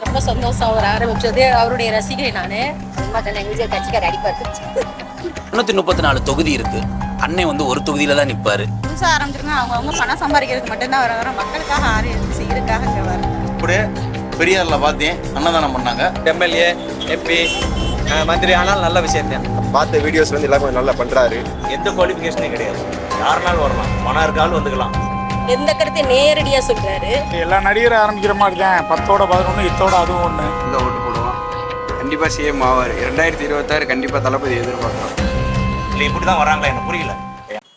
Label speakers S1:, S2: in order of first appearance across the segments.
S1: ரொம்ப சந்தோஷம் அவர் ஆரம்பிச்சது. அவருடைய ரசிகை நானு.
S2: விஜய் கட்சிக்கார அடிப்பாரு.
S3: 334 தொகுதி இருக்கு. அன்னை வந்து ஒரு தொகுதியில தான் நிற்பாரு.
S1: புதுசாக ஆரம்பிச்சிருக்கா அவங்க பணம் சம்பாதிக்கிறதுக்கு மட்டும்தான் வர மக்களுக்காக ஆறு செய்யறதுக்காக இங்கே வர
S4: இப்படியே பெரியாரில் பார்த்தேன் அன்னதானம் பண்ணாங்க.
S5: எம்எல்ஏ எம்பி மந்திரி ஆனால் நல்ல விஷயம் தான்.
S6: பார்த்த வீடியோஸ் வந்து எல்லாம் கொஞ்சம் நல்லா பண்ணுறாரு.
S5: எந்த குவாலிஃபிகேஷனே கிடையாது, யாருனாலும் வரலாம், பணம் இருக்காலும் வந்துக்கலாம்.
S1: எந்த கருத்தை நேரடியாக சொல்றாரு.
S7: எல்லா நடிகரும் ஆரம்பிக்கிற மாதிரி தான் 10ஓட 11 இத்தோட அதுவும் ஒன்று.
S8: இந்த ஓட்டு போடுவான், கண்டிப்பாக சிஎம் ஆவார். 2026 கண்டிப்பாக தளபதி எதிர்பார்க்கலாம்.
S5: இல்லை இப்படி தான் வராங்களா எனக்கு புரியல.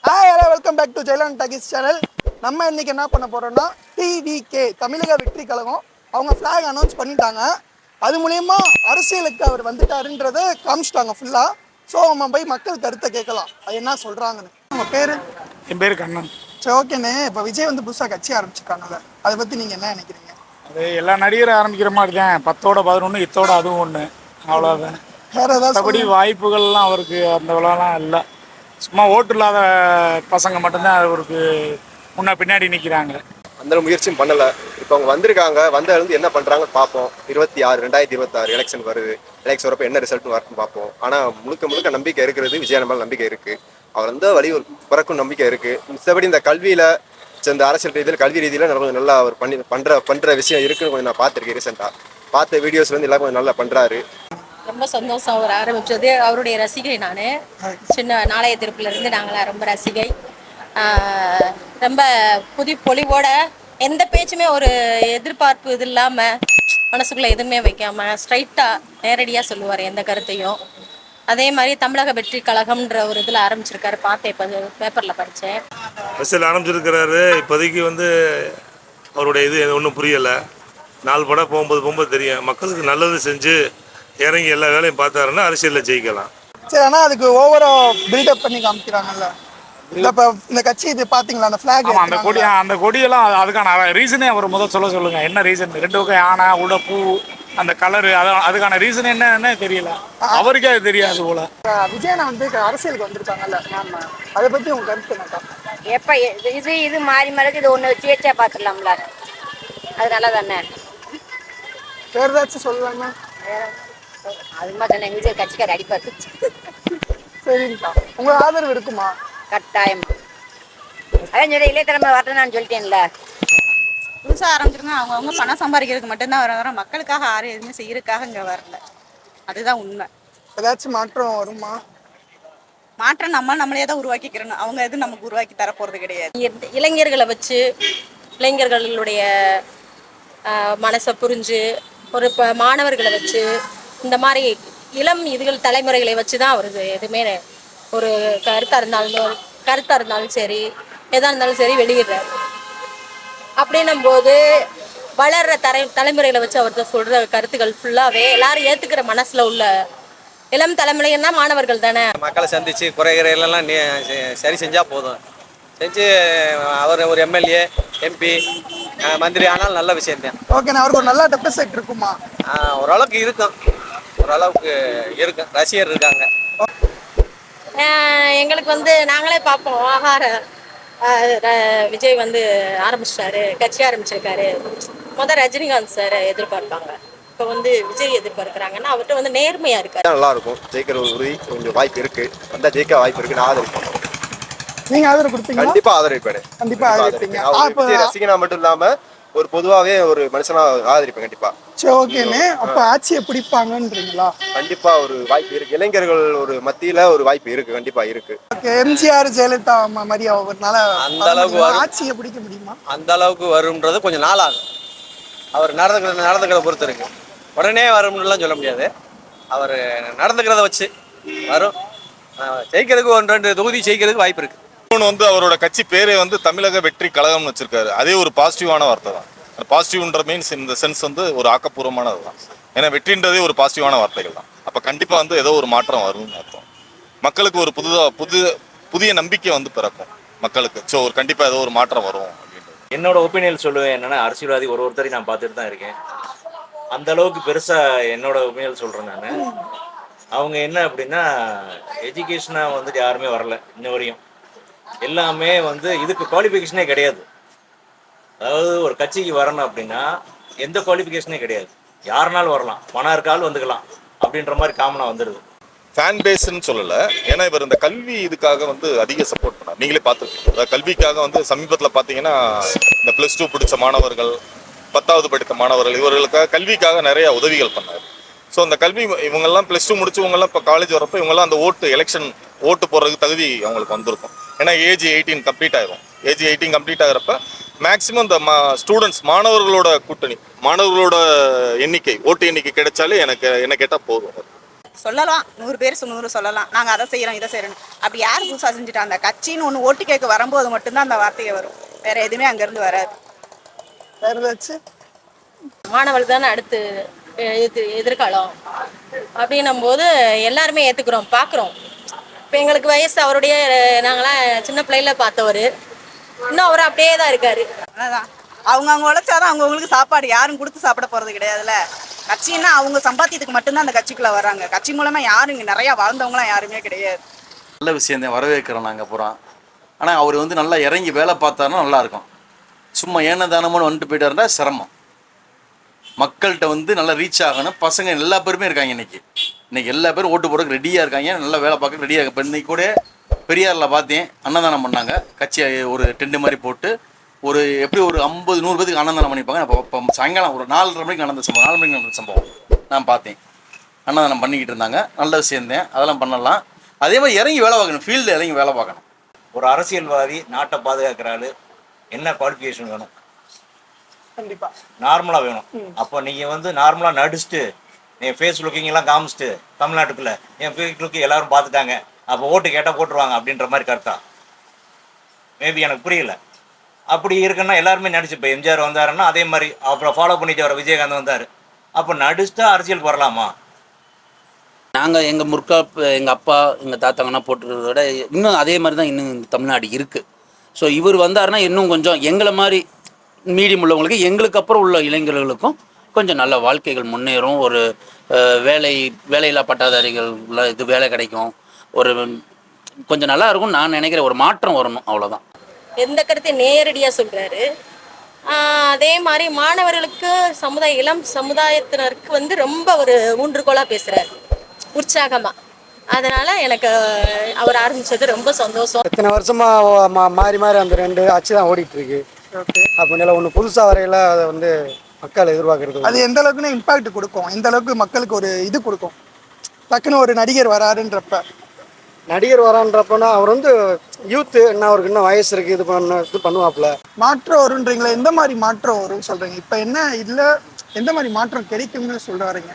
S9: Hi hello welcome back to Jayalan talkies channel. நம்ம இன்னைக்கு என்ன பண்ண போறோம்னா டிவிகே தமிழக வெற்றி கழகம் அவங்க ஃப்ளாக் அனௌன்ஸ் பண்ணிட்டாங்க. அது மூலயமா அரசியலுக்கு அவர் வந்துட்டாருன்றதை காமிச்சிட்டாங்க ஃபுல்லாக. ஸோ நம்ம போய் மக்கள் கருத்தை கேட்கலாம், அது என்ன சொல்கிறாங்கன்னு. உங்கள் பேர்?
S7: என் பேர் கண்ணன்.
S9: சரி, ஓகேண்ணே. இப்போ விஜய் வந்து புதுசாக கட்சி ஆரம்பிச்சிருக்காங்கல்ல, அதை பற்றி நீங்கள் என்ன நினைக்கிறீங்க?
S7: அது எல்லா நடிகரும் ஆரம்பிக்கிற மாதிரி தான் 10ஓட 11 இத்தோட அதுவும் ஒன்று, அவ்வளோதான்.
S9: வேறு ஏதாவது
S7: மற்றபடி வாய்ப்புகள்லாம் அவருக்கு அந்த விழாலாம் இல்லை. சும்மா ஓட்டு இல்லாத பசங்க மட்டும்தான் அவருக்கு முன்ன பின்னாடி நிற்கிறாங்க.
S6: அந்த முயற்சியும் பண்ணலை. இப்போ அவங்க வந்திருக்காங்க, வந்ததுலேருந்து என்ன பண்ணுறாங்கன்னு பார்ப்போம். 2026 எலெக்ஷன் வருது. எலெக்ஷன் வரப்போ என்ன ரிசல்ட்னு வரணும் பார்ப்போம். ஆனால் முழுக்க நம்பிக்கை இருக்கிறது விஜய் நம்மளால் நம்பிக்கை இருக்குது. அவர் வந்து வழி ஒரு பிறக்கும் நம்பிக்கை இருக்குது. மிச்சபடி இந்த கல்வியில் இந்த அரசியல் ரீதியில் கல்வி ரீதியில் கொஞ்சம் நல்லா அவர் பண்ணுற விஷயம் இருக்குன்னு கொஞ்சம் நான் பார்த்துருக்கேன். ரீசெண்டாக பார்த்த வீடியோஸ் வந்து எல்லாம் கொஞ்சம் நல்லா பண்ணுறாரு.
S1: ரொம்ப சந்தோஷம் அவர் ஆரம்பிச்சது. அவருடைய ரசிகை நான். சின்ன நாளைய திருப்பிலிருந்து நாங்களாம் ரொம்ப ரசிகை. ரொம்ப பொலிவோட எந்த பேச்சுமே ஒரு எதிர்பார்ப்பு இது இல்லாமல் மனசுக்குள்ளே எதுவுமே வைக்காம ஸ்ட்ரைட்டாக நேரடியாக சொல்லுவார் எந்த கருத்தையும். அதே மாதிரி தமிழக வெற்றி கழகம்ன்ற ஒரு இதில் ஆரம்பிச்சிருக்காரு. பார்த்தேன், இப்போ பேப்பரில் படித்தேன்.
S10: அரசியல் ஆரம்பிச்சிருக்கிறாரு. இப்போதைக்கு வந்து அவருடைய இது ஒன்றும் புரியலை. 4 படம் போகும்போது தெரியும். மக்களுக்கு நல்லது செஞ்சு இறங்கி எல்லா வேலையும் பார்த்தாருன்னா அரசியலில் ஜெயிக்கலாம்.
S9: சரி, ஆனால் அதுக்கு ஓவராக பில்டப் பண்ணி காமிக்கிறாங்கல்ல. இப்போ இந்த கட்சி இது பார்த்தீங்களா, அந்த ஃப்ளாக்?
S7: அந்த கொடியெல்லாம் அதுக்கான ரீசனே அவர் முதல் சொல்லுங்க. என்ன ரீசன்? 2 பக்கம் யானை உள்ள பூ, அந்த கலரு, அதுக்கான ரீசன் என்னன்னு தெரியல. அவருக்கே அது தெரியாது போல.
S9: விஜயனை வந்து அரசியலுக்கு வந்திருக்காங்கல்ல, அதை பற்றி உங்க கருத்து என்னக்கா?
S2: எப்போ இது மாறி மாறி இது ஒன்று வச்சு வச்சா பார்த்துடலாம்ல, அது நல்லா தானே.
S9: வேறு ஏதாச்சும் சொல்லலாமா?
S2: அது மாதிரி தானே விஜய் கட்சிக்கார அடிப்பாரு.
S9: சரிங்கக்கா, உங்க ஆதரவு இருக்குமா?
S2: கட்டாயம். அதான் சொல்லி இளையத்தலைமை வரட்டும் நான் சொல்லிட்டேன்ல.
S1: புதுசாக ஆரம்பிச்சிருக்கா அவங்க பணம் சம்பாதிக்கிறதுக்கு மட்டும்தான் வர மக்களுக்காக ஆறு எதுவுமே செய்யறதுக்காக இங்கே வரல. அதுதான் உண்மை.
S9: ஏதாச்சும் மாற்றம் வருமா?
S1: மாற்றம் நம்மளே தான் உருவாக்கிக்கிறோம். அவங்க எதுவும் நமக்கு உருவாக்கி தரப்போகிறது கிடையாது. இளைஞர்களை வச்சு இளைஞர்களுடைய மனசை புரிஞ்சு ஒரு மாணவர்களை வச்சு இந்த மாதிரி இளம் இதுகள் தலைமுறைகளை வச்சு தான் அவருக்கு எதுவுமே ஒரு கருத்தாக இருந்தாலும் சரி, எதாக இருந்தாலும் சரி வெளியிடுறாரு. அப்படின்னும் போது வளர்கிற தலைமுறைகளை வச்சு அவர்கிட்ட சொல்கிற கருத்துக்கள் ஃபுல்லாகவே எல்லாரும் ஏற்றுக்கிற மனசில் உள்ள இளம் தலைமுறைன்னா மாணவர்கள் தானே.
S5: மக்களை சந்தித்து குறைகிறதெல்லாம் சரி செஞ்சால் போதும். செஞ்சு அவர் ஒரு எம்எல்ஏ எம்பி மந்திரி ஆனால் நல்ல விஷயம் தான்.
S9: ஓகேண்ணா, அவருக்கு ஒரு நல்ல டெபாசிட் இருக்குமா?
S5: ஓரளவுக்கு இருக்கும், ரசிகர் இருக்காங்க.
S1: எங்களுக்கு வந்து நாங்களே பார்ப்போம். விஜய் வந்து ஆரம்பிச்சிட்டாரு, கட்சி ஆரம்பிச்சிருக்காரு. ரஜினிகாந்த் சார் எதிர்பார்ப்பாங்க, இப்போ வந்து விஜய் எதிர்பார்க்குறாங்கன்னா அவர்கிட்ட வந்து நேர்மையா இருக்காரு.
S6: நல்லா இருக்கும், ஜெயிக்கிற ஒரு உறுதி கொஞ்சம் வாய்ப்பு இருக்கு. வந்தா ஜெயிக்க வாய்ப்பு இருக்கு. நான் ஆதரிப்பேன்.
S9: நீங்க ஆதரவு கொடுத்தீங்க?
S6: கண்டிப்பா ஆதரிப்பேன்.
S9: கண்டிப்பா ஆதரிப்பீங்க.
S6: விஜய் ரசிகனா மட்டும் இல்லாம ஒரு பொதுவாகவே ஒரு மனுஷனா ஆதரிப்பேன் கண்டிப்பா.
S9: சரி, ஓகேண்ணே. அப்ப ஆட்சியை பிடிப்பாங்கன்றீங்களா?
S6: கண்டிப்பா ஒரு வாய்ப்பு இருக்கு. இளைஞர்கள் ஒரு மத்தியில ஒரு வாய்ப்பு இருக்கு, கண்டிப்பா இருக்கு.
S9: எம்ஜிஆர் ஜெயலலிதா மாதிரி அவர்னால
S5: அந்த அளவுக்கு
S9: ஆட்சியை பிடிக்க முடியுமா?
S5: அந்த அளவுக்கு வரும்ன்றது கொஞ்சம் நாள் ஆகும். அவர் நடந்துக்கிறத பொறுத்து இருக்கு. உடனே வரும்னுலாம் சொல்ல முடியாது. அவர் நடந்துக்கிறத வச்சு வரும். ஜெயிக்கிறதுக்கு 1-2 தொகுதி ஜெயிக்கிறதுக்கு வாய்ப்பு இருக்கு.
S4: வந்து அவரோட கட்சி பேரே வந்து தமிழக வெற்றி கழகம்னு வச்சிருக்காரு. அதே ஒரு பாசிட்டிவான வார்த்தை தான். பாசிட்டிவ்ன்ற மீன்ஸ் இந்த சென்ஸ் வந்து ஒரு ஆக்கப்பூர்வமானது தான். ஏன்னா வெற்றின்றதே ஒரு பாசிட்டிவான வார்த்தைகள் தான். அப்போ கண்டிப்பாக வந்து ஏதோ ஒரு மாற்றம் வரும்னு அர்த்தம். மக்களுக்கு ஒரு புதிய நம்பிக்கை வந்து பிறக்கும் மக்களுக்கு. ஸோ ஒரு கண்டிப்பாக ஏதோ ஒரு மாற்றம் வரும் அப்படின்றது
S5: என்னோட ஒப்பீனியன் சொல்லுவேன். என்னன்னா அரசியல்வாதி ஒருத்தரையும் நான் பார்த்துட்டு தான் இருக்கேன். அந்த அளவுக்கு பெருசாக என்னோட ஒப்பீனியன் சொல்கிறேன் நான். அவங்க என்ன அப்படின்னா எஜுகேஷனாக வந்துட்டு யாருமே வரல இன்ன வரையும். எல்லாமே வந்து இதுக்கு குவாலிஃபிகேஷனே கிடையாது. அதாவது ஒரு கட்சிக்கு வரணும் அப்படின்னா எந்த குவாலிஃபிகேஷனே கிடையாது. யாருனாலும் வரலாம், பணம் இருக்காலும் வந்துக்கலாம் அப்படின்ற மாதிரி காமனாக வந்துடுது.
S4: ஃபேன் பேஸ்ன்னு சொல்லல, ஏன்னா இவர் இந்த கல்வி இதுக்காக வந்து அதிக சப்போர்ட் பண்ணார். நீங்களே பார்த்துருக்கீங்க, கல்விக்காக வந்து சமீபத்தில் பார்த்தீங்கன்னா இந்த +2 பிடிச்ச மாணவர்கள், 10வது படித்த மாணவர்கள், இவர்களுக்காக கல்விக்காக நிறைய உதவிகள் பண்ணார். ஸோ அந்த கல்வி இவங்கெல்லாம் +2 முடிச்சவங்கெல்லாம் இப்போ காலேஜ் வரப்போ இவங்கெல்லாம் அந்த எலெக்ஷன் ஓட்டு போடுறதுக்கு தகுதி அவங்களுக்கு வந்திருக்கும். ஏன்னா ஏஜ் 18 கம்ப்ளீட் ஆயிரும். ஏஜ் 18 கம்ப்ளீட் ஆகிறப்ப மேக்ஸிமம் இந்த ஸ்டூடெண்ட்ஸ் மாணவர்களோட கூட்டணி, மாணவர்களோட எண்ணிக்கை, ஓட்டு எண்ணிக்கை கிடைச்சாலே என்ன கேட்டால் போதும்.
S1: சொல்லலாம், 100 பேர் 100 சொல்லலாம், நாங்கள் அதை செய்கிறோம் இதை செய்கிறோம். அப்படி யார் புதுசாக செஞ்சுட்டா? அந்த கட்சின்னு ஒன்று ஓட்டு கேட்க வரும்போது மட்டும்தான் அந்த வார்த்தையை வரும், வேற எதுவுமே அங்கேருந்து வராது.
S9: வேற ஏதாச்சும்
S1: மாணவர்கள் தானே அடுத்து எதிர்காலம் அப்படின்னும் போது எல்லாருமே ஏற்றுக்குறோம், பார்க்குறோம். இப்போ எங்களுக்கு வயசு அவருடைய, நாங்களாம் சின்ன பிள்ளையில பார்த்தவர், இன்னும் அவர் அப்படியே தான் இருக்காரு. அதான் அவங்க உழைச்சாதான் அவங்கவுங்களுக்கு சாப்பாடு, யாரும் கொடுத்து சாப்பிட போகிறது கிடையாதுல்ல. கட்சின்னா அவங்க சம்பாத்தியத்துக்கு மட்டும்தான் அந்த கட்சிக்குள்ளே வராங்க. கட்சி மூலமாக யாரும் இங்கே நிறையா வாழ்ந்தவங்களாம் யாருமே கிடையாது.
S11: நல்ல விஷயம் தான், வரவேற்கிறோம் நாங்கள் போகிறோம். ஆனால் அவர் வந்து நல்லா இறங்கி வேலை பார்த்தாருன்னா நல்லாயிருக்கும். சும்மா ஏன தானமும் வந்துட்டு போயிட்டாருன்னா சிரமம். மக்கள்கிட்ட வந்து நல்லா ரீச் ஆகணும். பசங்க எல்லா பேருமே இருக்காங்க இன்னைக்கு எல்லா பேரும் ஓட்டு போடுறதுக்கு ரெடியாக இருக்காங்க, நல்லா வேலை பார்க்க ரெடியாக இருக்க. இப்போ இன்னைக்கு கூட பெரியாரில் பார்த்தேன், அன்னதானம் பண்ணாங்க. கட்சி ஒரு டென்ட் மாதிரி போட்டு ஒரு எப்படி ஒரு 50-100 பேருக்கு அன்னதானம் பண்ணிப்பாங்க. இப்போ சாயங்காலம் ஒரு 4:30 மணிக்கு நடந்த சம்பவம், 4 மணிக்கு நடந்த சம்பவம் நான் பார்த்தேன். அன்னதானம் பண்ணிக்கிட்டு இருந்தாங்க, நல்ல விஷயந்தேன், அதெல்லாம் பண்ணலாம். அதே மாதிரி இறங்கி வேலை பார்க்கணும், ஃபீல்டு இறங்கி வேலை பார்க்கணும்.
S5: ஒரு அரசியல்வாதி நாட்டை பாதுகாக்கிற ஆளு என்ன குவாலிஃபிகேஷன் வேணும்?
S9: கண்டிப்பா
S5: நார்மலாக வேணும். அப்போ நீங்கள் வந்து நார்மலாக நடிச்சுட்டு என் ஃபேஸ் லுக்கிங் எல்லாம் காமிச்சிட்டு தமிழ்நாட்டுக்குள்ள என் ஃபேஸ் லுக்கு எல்லாரும் பார்த்துட்டாங்க, அப்போ ஓட்டு கேட்டால் போட்டுருவாங்க அப்படின்ற மாதிரி கருத்தா? மேபி எனக்கு புரியல. அப்படி இருக்குன்னா எல்லாருமே நடிச்சு, இப்போ எம்ஜிஆர் வந்தாருன்னா அதே மாதிரி அப்புறம் ஃபாலோ பண்ணிட்டு வர விஜயகாந்த் வந்தார். அப்போ நடிச்சுட்டா அரசியலுக்கு வரலாமா?
S3: நாங்கள் எங்கள் அப்பா எங்கள் தாத்தாங்கன்னா போட்டுறத விட இன்னும் அதே மாதிரி தான் இன்னும் தமிழ்நாடு இருக்குது. ஸோ இவர் வந்தாருன்னா இன்னும் கொஞ்சம் எங்களை மாதிரி மீடியம் உள்ளவங்களுக்கு, எங்களுக்கு அப்புறம் உள்ள இளைஞர்களுக்கும் கொஞ்சம் நல்ல வாழ்க்கைகள் முன்னேறும். ஒரு வேலையில்லா பட்டாதாரிகள் இது வேலை கிடைக்கும், ஒரு கொஞ்சம் நல்லா இருக்கும் நான் நினைக்கிறேன். ஒரு மாற்றம் வரணும், அவ்வளோதான்.
S1: எந்த கருத்தை நேரடியாக சொல்கிறாரு. அதே மாதிரி மாணவர்களுக்கு இளம் சமுதாயத்தினருக்கு வந்து ரொம்ப ஒரு ஊன்றுகோலாக பேசுகிறாரு, உற்சாகமாக. அதனால் எனக்கு அவர் ஆரம்பித்தது ரொம்ப சந்தோஷம்.
S12: இத்தனை வருஷமாக மாறி அந்த 2 ஆட்சி தான் ஓடிட்டுருக்கு. அப்படின்னால ஒன்று புதுசாக வரையில் அதை வந்து மக்கள் எதிர்பார்க்கறது
S9: அது எந்த அளவுக்குன்னு இம்பாக்ட் கொடுக்கும், எந்த அளவுக்கு மக்களுக்கு ஒரு இது கொடுக்கும். டக்குன்னு ஒரு நடிகர் வராருன்றப்ப,
S12: நடிகர் வரான்றப்பனா அவர் வந்து யூத்து, என்ன அவருக்கு இன்னும் வயசு இருக்குது, இது பண்ணுவாப்புல.
S9: மாற்றம் வரும்ன்றீங்களா? எந்த மாதிரி மாற்றம் வரும்னு சொல்கிறீங்க? இப்போ என்ன இல்லை, எந்த மாதிரி மாற்றம் கிடைக்கும்னு சொல்ல வரீங்க?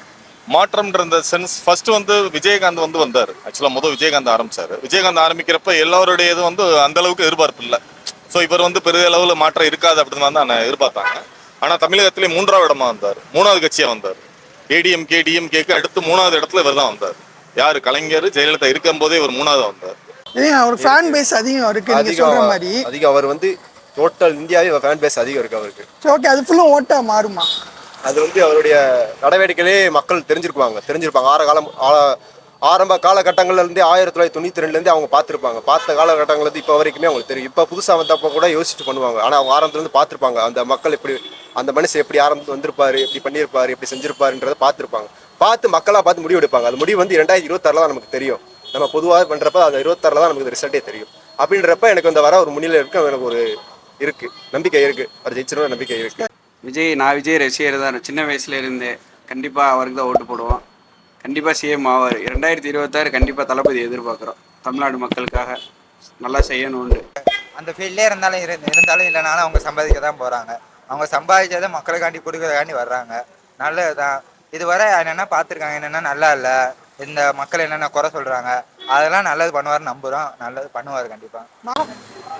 S4: மாற்றம்ன்ற இந்த சென்ஸ் ஃபர்ஸ்ட் வந்து விஜயகாந்த் வந்து வந்தார். ஆக்சுவலாக விஜயகாந்த் ஆரம்பிச்சாரு. விஜயகாந்த் ஆரம்பிக்கிறப்ப எல்லாருடைய இது வந்து அந்த அளவுக்கு எதிர்பார்ப்பு இல்லை. ஸோ இவர் வந்து பெரிய அளவில் மாற்றம் இருக்காது அப்படின்னு தான் நான் எதிர்பார்த்தாங்க. ஆனால் தமிழகத்திலே 3வது இடமா வந்தார், 3வது கட்சியாக வந்தார். ஏடிஎம்கே டிஎம்கேக்கு அடுத்து 3வது இடத்துல இவர் தான் வந்தார். யார்? கலைஞர் ஜெயலலிதா இருக்கும் போதே இவர் 3வது வந்தார்.
S9: அவர் ஃபேன் பேஸ் அதிகம் இருக்கு நீங்க சொல்ற மாதிரி.
S6: அதிகம் அவர் வந்து டோட்டல் இந்தியாவே ஃபேன் பேஸ் அதிகம் இருக்கு அவருக்கு.
S9: ஓகே, அது ஃபுல்லும் ஓட்டா மாறுமா?
S6: அது வந்து அவருடைய நடவடிக்கையிலே மக்கள் தெரிஞ்சிருப்பாங்க. ஆரம்ப காலகட்டங்கள்லேருந்தே 1992 அவங்க பார்த்துருப்பாங்க. பார்த்த காலகட்டங்கள்லேருந்து இப்போ வரைக்குமே அவங்களுக்கு தெரியும். இப்போ புதுசாக வந்தப்போ கூட யோசிச்சுட்டு பண்ணுவாங்க. ஆனால் அவங்க ஆரம்பத்துலேருந்து பார்த்துருப்பாங்க, அந்த மக்கள் எப்படி, அந்த மனுஷன் எப்படி ஆரம்பத்து வந்திருப்பாரு, எப்படி பண்ணியிருப்பாரு, எப்படி செஞ்சிருப்பாருன்றதை பார்த்துருப்பாங்க. பார்த்து மக்களாக பார்த்து முடிவு எடுப்பாங்க. அது முடிவு வந்து 2026 தான் நமக்கு தெரியும். நம்ம பொதுவாக பண்ணுறப்ப அது 26 தான் நமக்கு ரிசல்ட்டே தெரியும். அப்படின்றப்ப எனக்கு அந்த வர ஒரு முன்னிலை இருக்கு, எனக்கு ஒரு இருக்குது, நம்பிக்கை இருக்குது, அவர் ஜெயிச்சிருந்த நம்பிக்கை இருக்குது.
S8: நான் விஜய் ரசிகர் தான், சின்ன வயசுல இருந்தேன். கண்டிப்பாக அவருக்கு தான் ஓட்டு போடுவோம். கண்டிப்பாக சிஎம் ஆவார். 2026 கண்டிப்பாக தளபதி எதிர்பார்க்குறோம். தமிழ்நாடு மக்களுக்காக நல்லா செய்யணும்னு.
S13: அந்த ஃபீல்டே இருந்தாலும் இல்லைனாலும் அவங்க சம்பாதிக்க தான் போகிறாங்க. அவங்க சம்பாதிச்சதை மக்களுக்காண்டி கொடுக்கறதுக்காண்டி வர்றாங்க. நல்லது தான். இதுவரை என்னென்ன பார்த்துருக்காங்க, என்னென்னா நல்லா இல்லை, இந்த மக்கள் என்னென்ன குறை சொல்கிறாங்க, அதெல்லாம் நல்லது பண்ணுவார்னு நம்புகிறோம். நல்லது பண்ணுவார் கண்டிப்பாக.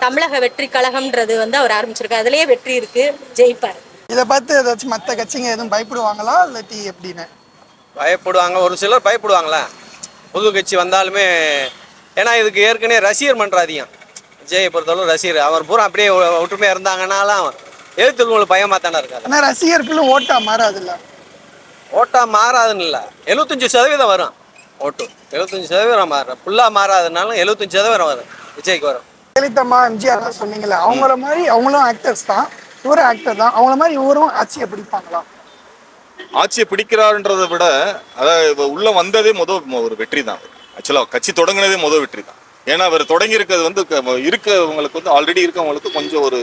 S1: தமிழக வெற்றி கழகம்ன்றது வந்து அவர் ஆரம்பிச்சிருக்காரு, அதுலேயே வெற்றி இருக்குது, ஜெயிப்பார்.
S9: இதை பார்த்து ஏதாச்சும் மற்ற கட்சிங்க எதுவும் பயப்படுவாங்களா இல்லாட்டி எப்படின்னு?
S14: பயப்படுவாங்க, ஒரு சிலர் பயப்படுவாங்களே புது கட்சி வந்தாலுமே. ஏன்னா இதுக்கு ஏற்கனவே ரசிகர் மன்றம் அதிகம். விஜயை பொறுத்தளவு ரசிகர் அவர் பூரா அப்படியே ஒற்றுமையாக இருந்தாங்கன்னாலும் எழுத்துங்களுக்கு பயமாக தானே இருக்காது.
S9: ஆனால் ரசிகர்களும் ஓட்டா மாறாதுல்ல?
S14: ஓட்டா மாறாதுன்னு இல்லை, 75% வரும் ஓட்டு. 75% மாறும், ஃபுல்லாக மாறாதுனாலும் 75% வரும் விஜய்க்கு வரும்.
S9: ஜெயலலிதா எம்ஜிஆர் சொன்னீங்களே, அவங்கள மாதிரி அவங்களும் ஆக்டர்ஸ் தான், இவரும் ஆக்டர் தான், அவங்கள மாதிரி இவரும் ஆட்சியை பிடிப்பாங்களா?
S4: ஆட்சியை பிடிக்கிறாருன்றதை விட அதாவது உள்ள வந்ததே ஒரு வெற்றி தான். ஆக்சுவலாக கட்சி தொடங்கினதே வெற்றி தான். ஏன்னா அவர் தொடங்கி இருக்கிறது வந்து இருக்கவங்களுக்கு வந்து ஆல்ரெடி இருக்கவங்களுக்கு கொஞ்சம் ஒரு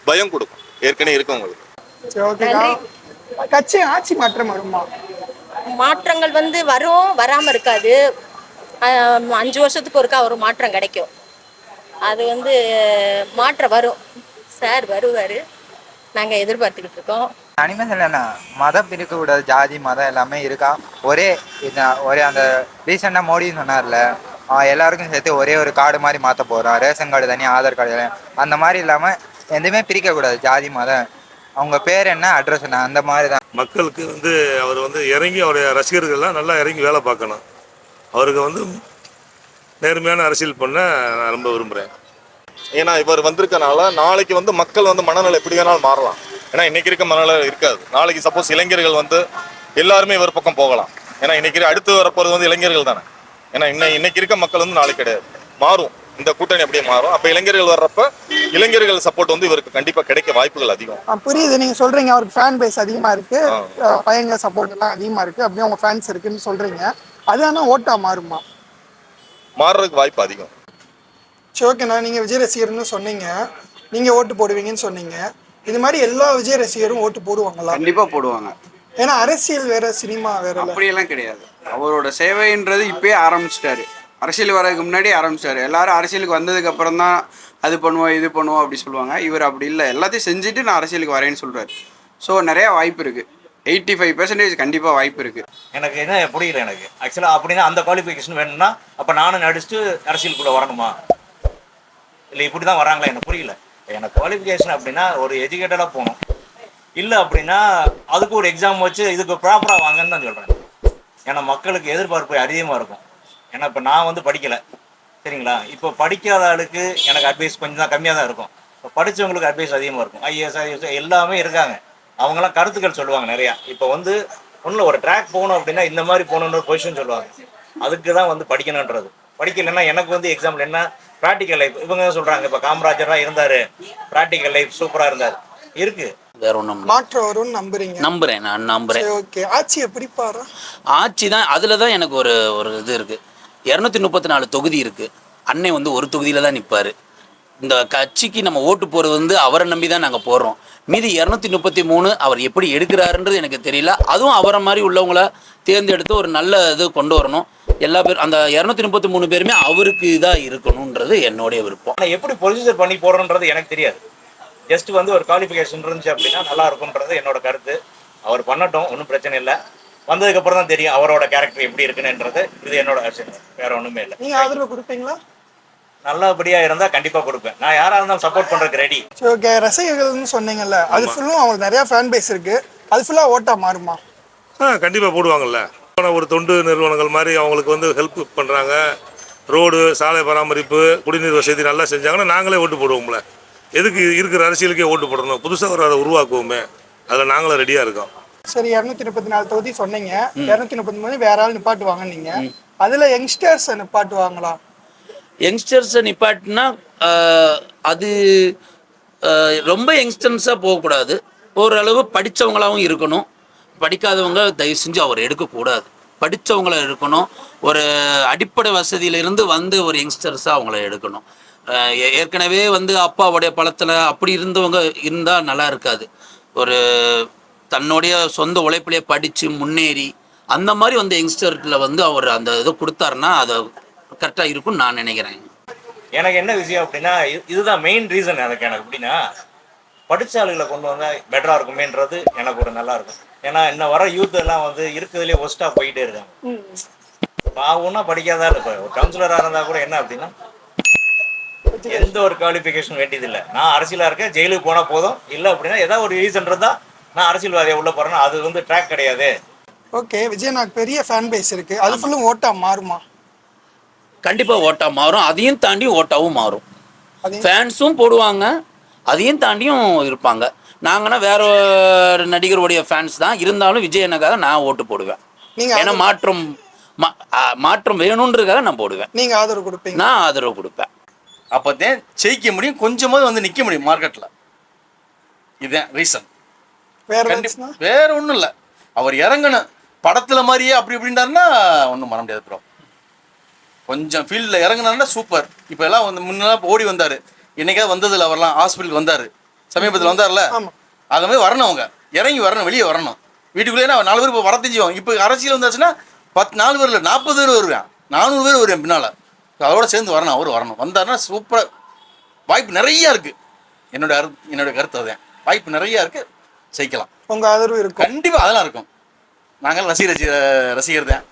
S4: பயம் கொடுக்கும், ஏற்கனவே இருக்கவங்களுக்கு.
S9: சரி, ஓகேக்கா. கட்சி ஆட்சி மாற்றம் வருமா?
S1: மாற்றங்கள் வந்து வரும், வராமல் இருக்காது. 5 வருஷத்துக்கு ஒருக்கா ஒரு மாற்றம் கிடைக்கும். அது வந்து மாற்றம் வரும். சார் வருவார், நாங்கள் எதிர்பார்த்துக்கிட்டு இருக்கோம்.
S13: அனிமே இல்லைண்ணா, மதம் பிரிக்கக்கூடாது, ஜாதி மதம் எல்லாமே இருக்கா. ஒரே அந்த ரீசெண்டாக மோடி சொன்னார்ல, எல்லாருக்கும் சேர்த்து ஒரே ஒரு கார்டு மாதிரி மாற்ற போகிறோம், ரேஷன் கார்டு தனி, ஆதார் கார்டு அந்த மாதிரி இல்லாமல் எதுவுமே பிரிக்கக்கூடாது, ஜாதி மதம், அவங்க பேர் என்ன, அட்ரஸ் என்ன, அந்த மாதிரி தான்.
S10: மக்களுக்கு வந்து அவர் வந்து இறங்கி அவருடைய ரசிகர்கள்லாம் நல்லா இறங்கி வேலை பார்க்கணும். அவருக்கு வந்து நேர்மையான அரசியல் பண்ண நான் ரொம்ப விரும்புகிறேன்.
S4: ஏன்னா இவர் வந்திருக்கனால நாளைக்கு வந்து மக்கள் வந்து மனநிலை எப்படி வேணாலும் மாறலாம். ஏன்னா இன்னைக்கு இருக்க மனநிலை இருக்காது. நாளைக்கு சப்போஸ் இளைஞர்கள் வந்து எல்லாருமே இவர் பக்கம் போகலாம். ஏன்னா இன்னைக்கு அடுத்து வரப்போறது வந்து இளைஞர்கள் தானே. ஏன்னா இன்னைக்கு இருக்க மக்கள் வந்து நாளைக்கு கிடையாது, மாறும். இந்த கூட்டணி அப்படியே மாறும். அப்ப இளைஞர்கள் வர்றப்ப இளைஞர்கள் சப்போர்ட் வந்து இவருக்கு கண்டிப்பா கிடைக்க வாய்ப்புகள் அதிகம்.
S9: புரியுது, நீங்க சொல்றீங்க அவருக்கு ஃபேன் பேஸ் அதிகமா இருக்கு, பையங்க சப்போர்ட் எல்லாம் அதிகமா இருக்கு, அப்படியே அவங்க ஃபேன்ஸ் இருக்குன்னு சொல்றீங்க. அது ஆனா ஓட்டா மாறுமா?
S4: மாறுறதுக்கு வாய்ப்பு அதிகம்.
S9: சரி, ஓகேண்ணா. நீங்க விஜய் ரசிகர்னு சொன்னீங்க, நீங்க ஓட்டு போடுவீங்கன்னு சொன்னீங்க. இது மாதிரி எல்லா விஜய் ரசிகரும் ஓட்டு போடுவாங்களா?
S8: கண்டிப்பா போடுவாங்க.
S9: ஏன்னா அரசியல் வேற, சினிமா வேற.
S8: அப்படியெல்லாம் கிடையாது. அவரோட சேவைன்றது இப்பயே ஆரம்பிச்சிட்டாரு. அரசியல் வரதுக்கு முன்னாடி ஆரம்பிச்சிட்டாரு. எல்லாரும் அரசியலுக்கு வந்ததுக்கு அப்புறம் தான் அது பண்ணுவோம் இது பண்ணுவோம் அப்படி சொல்லுவாங்க. இவர் அப்படி இல்லை, எல்லாத்தையும் செஞ்சுட்டு நான் அரசியலுக்கு வரேன்னு சொல்றாரு. ஸோ நிறைய வாய்ப்பு இருக்கு. 85% கண்டிப்பாக வாய்ப்பு இருக்கு.
S5: எனக்கு என்ன புரியல எனக்கு ஆக்சுவலாக. அப்படின்னா அந்த குவாலிஃபிகேஷன் வேணும்னா அப்போ நானும் நடிச்சுட்டு அரசியலுக்குள்ளே வரணுமா? இல்லை இப்படி தான் வராங்களா? எனக்கு புரியல. எனக்கு குவாலிஃபிகேஷன் அப்படின்னா ஒரு எஜுகேட்டடாக போகணும். இல்லை அப்படின்னா அதுக்கு ஒரு எக்ஸாம் வச்சு இதுக்கு ப்ராப்பராக வாங்கன்னு தான் சொல்கிறேன். ஏன்னா மக்களுக்கு எதிர்பார்ப்பு அதிகமாக இருக்கும். ஏன்னா இப்போ நான் வந்து படிக்கலை, சரிங்களா? இப்போ படிக்காத ஆளுக்கு எனக்கு அட்வைஸ் கொஞ்சம் தான் கம்மியாக தான் இருக்கும். இப்போ படித்தவங்களுக்கு அட்வைஸ் அதிகமாக இருக்கும். IAS எல்லாமே இருக்காங்க, அவங்களாம் கருத்துக்கள் சொல்லுவாங்க நிறையா. இப்போ வந்து ஒன்றும் ஒரு ட்ராக் போகணும் அப்படின்னா இந்த மாதிரி போகணுன்ற பொசிஷன் சொல்லுவாங்க. அதுக்கு தான் வந்து படிக்கணுன்றது. படிக்கலைன்னா எனக்கு வந்து எக்ஸாம்பிள் என்ன, ப்ராக்டிக்கல் லைஃப் இவங்க சொல்கிறாங்க. இப்போ காமராஜராக இருந்தார், ப்ராக்டிக்கல் லைஃப் சூப்பராக இருந்தார், இருக்கு.
S3: வேற ஒன்றும்
S9: மாற்றம் வரும்னு நம்புறீங்க?
S3: நம்புறேன், நான் நம்புறேன்.
S9: ஓகே. ஆட்சி எப்படி பாரு?
S3: ஆட்சி தான், அதில் தான் எனக்கு ஒரு இது இருக்குது. 234 தொகுதி இருக்குது. அன்னை வந்து ஒரு தொகுதியில் தான் நிற்பார். இந்த கட்சிக்கு நம்ம ஓட்டு போகிறது வந்து அவரை நம்பி தான் நாங்கள் போடுறோம். மீதி 233 அவர் எப்படி எடுக்கிறாருன்றது எனக்கு தெரியல. அதுவும் அவரை மாதிரி உள்ளவங்கள தேர்ந்தெடுத்து ஒரு நல்ல இது கொண்டு வரணும். எல்லா பேரும் அந்த 233 பேருமே அவருக்கு இதாக இருக்கணுன்றது என்னுடைய விருப்பம்.
S5: ஆனால் எப்படி ப்ரொசீஜர் பண்ணி போடுறோன்றது எனக்கு தெரியாது. ஜஸ்ட் வந்து ஒரு குவாலிஃபிகேஷன் இருந்துச்சு அப்படின்னா நல்லா இருக்கும்ன்றது என்னோட கருத்து. அவர் பண்ணட்டும், ஒன்றும் பிரச்சனை இல்லை. வந்ததுக்கப்புறம் தான் தெரியும் அவரோட கேரக்டர் எப்படி இருக்குன்னுன்றது. இது என்னோட அரசியல், வேற ஒன்றுமே இல்லை.
S9: நீங்கள் ஆதரவு கொடுப்பீங்களா?
S5: நல்லபடியாக இருந்தால் கண்டிப்பாக கொடுப்பேன். நான் யாராக இருந்தாலும் சப்போர்ட் பண்ணுறதுக்கு ரெடி.
S9: சரி, ஓகே. ரசிகர்கள்னு சொன்னீங்கல்ல, அது ஃபுல்லும் அவங்களுக்கு நிறையா ஃபேன் பேஸ் இருக்குது, அது ஃபுல்லாக ஓட்டா மாறுமா?
S10: கண்டிப்பாக போடுவாங்கல்ல. ஒரு தொண்டு நிறுவனங்கள் மாதிரி அவங்களுக்கு வந்து ஹெல்ப் பண்ணுறாங்க. ரோடு, சாலை பராமரிப்பு, குடிநீர் வசதி நல்லா செஞ்சாங்கன்னா நாங்களே ஓட்டு போடுவோம்ல. எதுக்கு இருக்கிற அரசியலுக்கே ஓட்டு போடணும்? புதுசாக ஒரு அதை உருவாக்குவோமே, அதில் நாங்களும் ரெடியாக இருக்கோம்.
S9: சரி, 234 தொகுதி சொன்னீங்க. 233 வேற ஆள் நிப்பாட்டுவாங்க நீங்க. அதுல யங்ஸ்டர்ஸை நிப்பாட்டுவாங்களா?
S3: யங்ஸ்டர்ஸை நிப்பாட்டினா அது ரொம்ப யங்ஸ்டர்ஸாக போகக்கூடாது. ஓரளவு படித்தவங்களாகவும் இருக்கணும். படிக்காதவங்க தயவு செஞ்சு அவர் எடுக்கக்கூடாது. படித்தவங்கள இருக்கணும். ஒரு அடிப்படை வசதியிலிருந்து வந்து ஒரு யங்ஸ்டர்ஸாக அவங்கள எடுக்கணும். ஏற்கனவே வந்து அப்பாவுடைய பழத்தில் அப்படி இருந்தவங்க இருந்தால் நல்லா இருக்காது. ஒரு தன்னுடைய சொந்த உழைப்பிலே படித்து முன்னேறி அந்த மாதிரி வந்து யங்ஸ்டர்கில் வந்து அவர் அந்த இதை கொடுத்தாருன்னா அது கரெக்டாக இருக்கும்னு நான் நினைக்கிறேன்.
S5: எனக்கு என்ன விஷயம் அப்படின்னா இதுதான் மெயின் ரீசன். எனக்கு அப்படின்னா படித்த ஆளுகளை கொண்டு வந்தால் பெட்டராக இருக்குமேன்றது எனக்கு ஒரு நல்லா இருக்கும். ஏன்னா இன்னும் வர யூத் எல்லாம் வந்து இருக்கிறதுலே ஒஸ்ட்டாக போயிட்டே இருக்காங்க. பாவம்னா படிக்காதா இப்போ ஒரு கவுன்சிலராக இருந்தால் கூட என்ன அப்படின்னா எந்த ஒரு குவாலிஃபிகேஷன் வேண்டியதில்லை. நான் அரசியலாக இருக்கேன், ஜெயிலுக்கு போனால் போதும். இல்லை அப்படின்னா ஏதாவது ஒரு ரீசன் இருந்தால் நான் அரசியல்வாதியை உள்ள போகிறேன்னா அது வந்து ட்ராக் கிடையாது.
S9: ஓகே. விஜய் எனக்கு பெரிய ஃபேன் பேஸ் இருக்கு, அது ஃபுல்லும் ஓட்டா மாறுமா?
S3: கண்டிப்பாக ஓட்டா மாறும். அதையும் தாண்டி ஓட்டாவும் மாறும். ஃபேன்ஸும் போடுவாங்க, அதையும் தாண்டியும் இருப்பாங்க. நாங்கன்னா வேற நடிகருடைய ஃபேன்ஸ் தான் இருந்தாலும் விஜய் அண்ணனுக்காக நான் ஓட்டு போடுவேன். ஏன்னா மாற்றம் வேணுன்றதுக்காக நான் போடுவேன்.
S9: நீங்க ஆதரவு கொடுப்பீங்க?
S3: நான் ஆதரவு கொடுப்பேன்.
S11: அப்போதான் ஜெயிக்க முடியும், கொஞ்சமாவது வந்து நிற்க முடியும் மார்க்கெட்டில். இதுதான் ரீசன்.
S9: வேற
S11: ஒன்றும் இல்லை. அவர் இறங்கணும் படத்தில் மாதிரியே அப்படி இப்படின்றாருன்னா ஒன்றும் பண்ண முடியாது ப்ரோ. கொஞ்சம் ஃபீல்டில் இறங்கினாருன்னா சூப்பர். இப்போ எல்லாம் வந்து முன்னெல்லாம் ஓடி வந்தார், என்னைக்காவது வந்ததில்ல, அவர்லாம் ஹாஸ்பிட்டலுக்கு வந்தார், சமீபத்தில் வந்தார்ல, அது மாதிரி வரணும், அவங்க இறங்கி வரணும், வெளியே வரணும். வீட்டுக்குள்ளேயே 4 பேர் இப்போ வர தெரிஞ்சுவோம். இப்போ அரசியல் வந்தாச்சுன்னா 4 பேர் இல்லை 40 பேர் வருவேன், 400 பேர் வருவேன் பின்னால். அதோட சேர்ந்து வரணும், அவர் வரணும். வந்தாருன்னா சூப்பராக வாய்ப்பு நிறையா இருக்குது. என்னோட கருத்து அதுதான். வாய்ப்பு நிறையா இருக்குது, ஜெயிக்கலாம்.
S9: உங்கள் ஆதரவு இருக்கும்
S11: கண்டிப்பாக, அதெல்லாம் இருக்கும். நாங்கள் ரசிகர் தான்,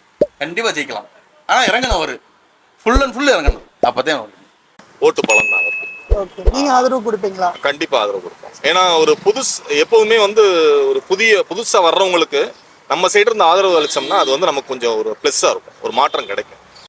S11: கண்டிப்பாக ஜெயிக்கலாம். ஆனால் இறங்கணும், அவர் ஃபுல் அண்ட் ஃபுல் இறங்கணும், அப்போ தான் அவர்
S4: ஓட்டு பலன் தான் இருக்கு.
S9: ஓகே, நீங்கள் ஆதரவு கொடுப்பீங்களா?
S4: கண்டிப்பாக ஆதரவு கொடுப்போம். ஏன்னா ஒரு எப்போதுமே வந்து ஒரு புதுசாக வர்றவங்களுக்கு நம்ம சைடு இருந்து ஆதரவு அளிச்சோம்னா அது வந்து நமக்கு கொஞ்சம் ஒரு ப்ளஸ்ஸாக இருக்கும், ஒரு மாற்றம் கிடைக்கும்.